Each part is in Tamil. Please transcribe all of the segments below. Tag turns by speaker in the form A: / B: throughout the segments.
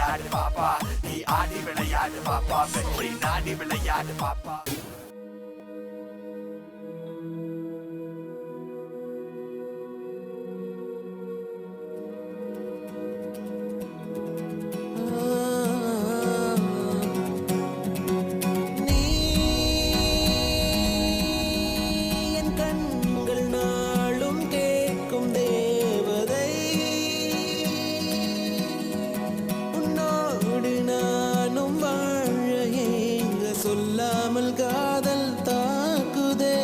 A: விளையாடு பாப்பா, நீ ஆடி விளையாடு பாப்பா, வெற்றி நாடி விளையாடு பாப்பா.
B: சொல்லாமல் காதல் தாக்குதே,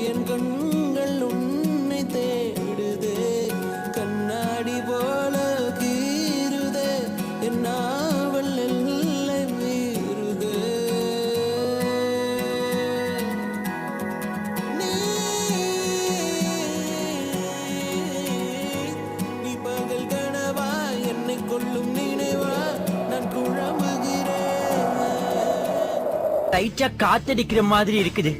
B: என் கண்கள் உன்னை தேடுதே, கண்ணாடி போல கீறுதே, என் நாவல் எல்லை மீறுதே. நீ பகல் கனவா, என்னை கொல்லும் நினைவா, நான் குழம்புகிறேன்.
C: லைட்டா காத்தடிக்கிற மாதிரி இருக்குது.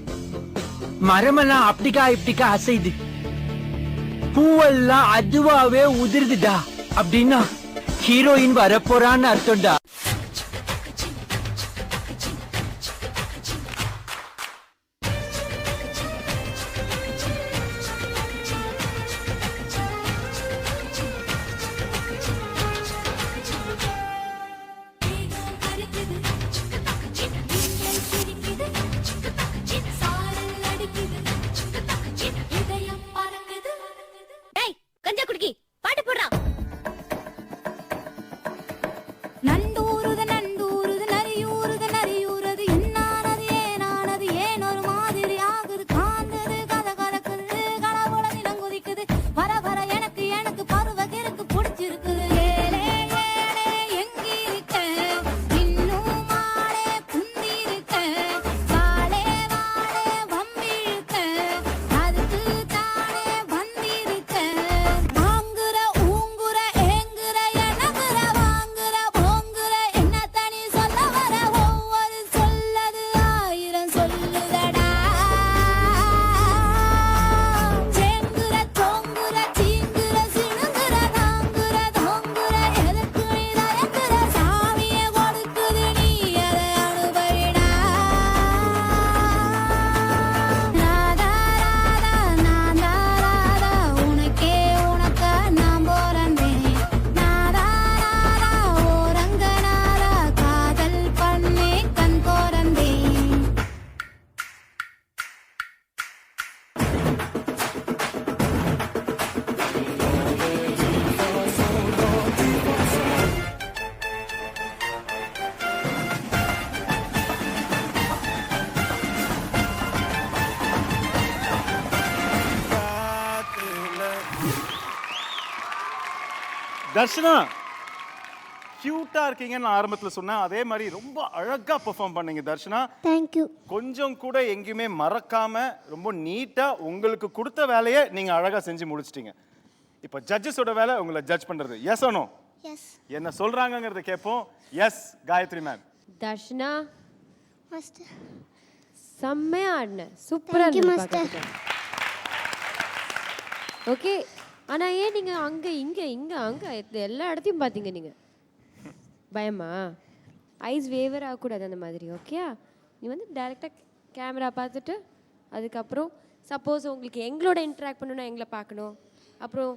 C: மரமெல்லாம் அப்படிக்கா இப்படிக்கா அசைது, பூவெல்லாம் அதுவாவே உதிர்துடா. அப்படின்னா ஹீரோயின் வரப்போறான்னு அர்த்தம்டா.
D: தர்ஷனா, கியூட்டா இருக்கீங்கன்னு ஆரம்பத்தில் சொன்னேன். அதே மாதிரி ரொம்ப அழகா பெர்ஃபார்ம் பண்ணீங்க தர்ஷனா.
E: தேங்க்யூ.
D: கொஞ்சம் கூட எங்கேயுமே மறக்காம ரொம்ப நீட்டா உங்களுக்கு கொடுத்த வேலையை நீங்க அழகா செஞ்சு முடிச்சிட்டீங்க. இப்போ ஜட்ஜஸோட வேலை உங்களை ஜட்ஜ் பண்றது. எஸ் ஆனோ?
E: எஸ்.
D: என்ன சொல்றாங்கங்கிறத கேட்போம். Yes Gayathri ma'am.
F: Darshana
E: master
F: செம்மையா ஆடின, சூப்பரா இருந்துச்சு. ஓகே, ஆனா ஏன் நீங்க அங்க இங்க இங்க அங்க எல்லா இடத்தையும் பாத்தீங்க? நீங்க பயமா? ஐஸ் வேவர் ஆகக்கூடாது அந்த மாதிரி. ஓகேயா? நீ வந்து டைரெக்டாக கேமரா பார்த்துட்டு அதுக்கப்புறம் சப்போஸ் உங்களுக்கு எங்களோட இன்ட்ராக்ட் பண்ணணும்னா எங்களை பார்க்கணும், அப்புறம்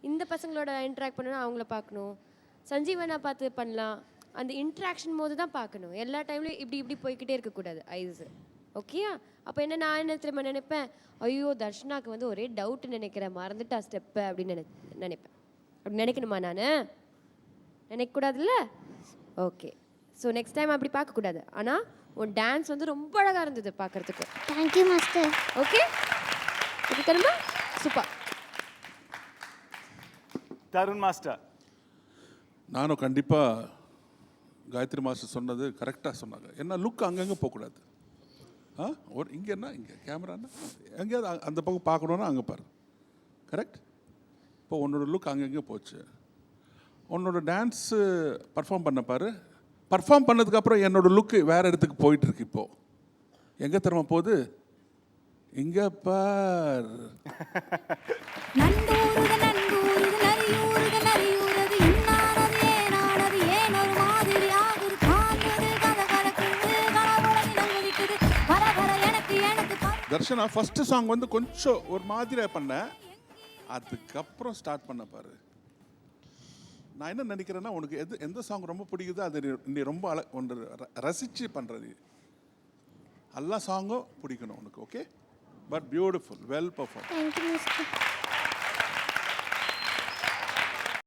F: இந்த பசங்களோட இன்ட்ராக்ட் பண்ணணும்னா அவங்கள பார்க்கணும், சஞ்சீவனா பார்த்து பண்ணலாம். அந்த இன்ட்ராக்ஷன் போது தான் பார்க்கணும். எல்லா டைம்லையும் இப்படி இப்படி போய்கிட்டே இருக்கக்கூடாது ஐஸு. ஓகேயா? அப்போ நான் என்ன திரும்ப நினைப்பேன், ஐயோ தர்ஷனாக்கு வந்து ஒரே டவுட் நினைக்கிறேன், மறந்துட்டா ஸ்டெப்பு அப்படின்னு நினைப்பேன். அப்படி நினைக்கணுமா? நான் நினைக்கக்கூடாதுல்ல? ஓகே, ஸோ நெக்ஸ்ட் டைம் அப்படி பார்க்கக்கூடாது. ஆனால் உன் டான்ஸ் வந்து ரொம்ப அழகாக இருந்தது பார்க்குறதுக்கு.
E: Thank you master.
F: ஓகே, ஓகே கருமா, சூப்பர்.
D: தருண் மாஸ்டர்.
G: நானும் கண்டிப்பாக காயத்ரி மாஸ்டர் சொன்னது கரெக்டாக சொன்னாங்க. என்ன லுக் அங்கங்கே போகக்கூடாது. ஒரு இங்கேன்னா இங்கே கேமரான்னா எங்கேயாவது அந்த பக்கம் பார்க்கணுன்னா அங்கே பாரு. கரெக்ட்? இப்போ உன்னோட லுக் அங்கங்கே போச்சு. உன்னோட டான்ஸு பர்ஃபார்ம் பண்ண பாரு. பர்ஃபார்ம் பண்ணதுக்கப்புறம் என்னோடய லுக்கு வேறு இடத்துக்கு போயிட்டுருக்கு. இப்போது எங்கே தரமா போகுது? இங்கே பார்.
H: நண்டூருது நண்டூருது நரியூருது நரியூரது இன்னானது ஏனானது ஏனொரு மாதிரி
G: தர்ஷனா ஃபர்ஸ்ட் சாங் வந்து கொஞ்சம் ஒரு மாதிரியா பண்ணேன், அதுக்கப்புறம் ஸ்டார்ட் பண்ண பாரு. நான் என்ன நினைக்கிறேன்னா, உனக்கு எந்த சாங் ரொம்ப பிடிக்குதோ அது நீ ரொம்ப ஒன்று ரசிச்சு பண்ணுறது. எல்லா சாங்கும் பிடிக்கணும் உனக்கு, okay? But beautiful, well perform.
E: Thank you master.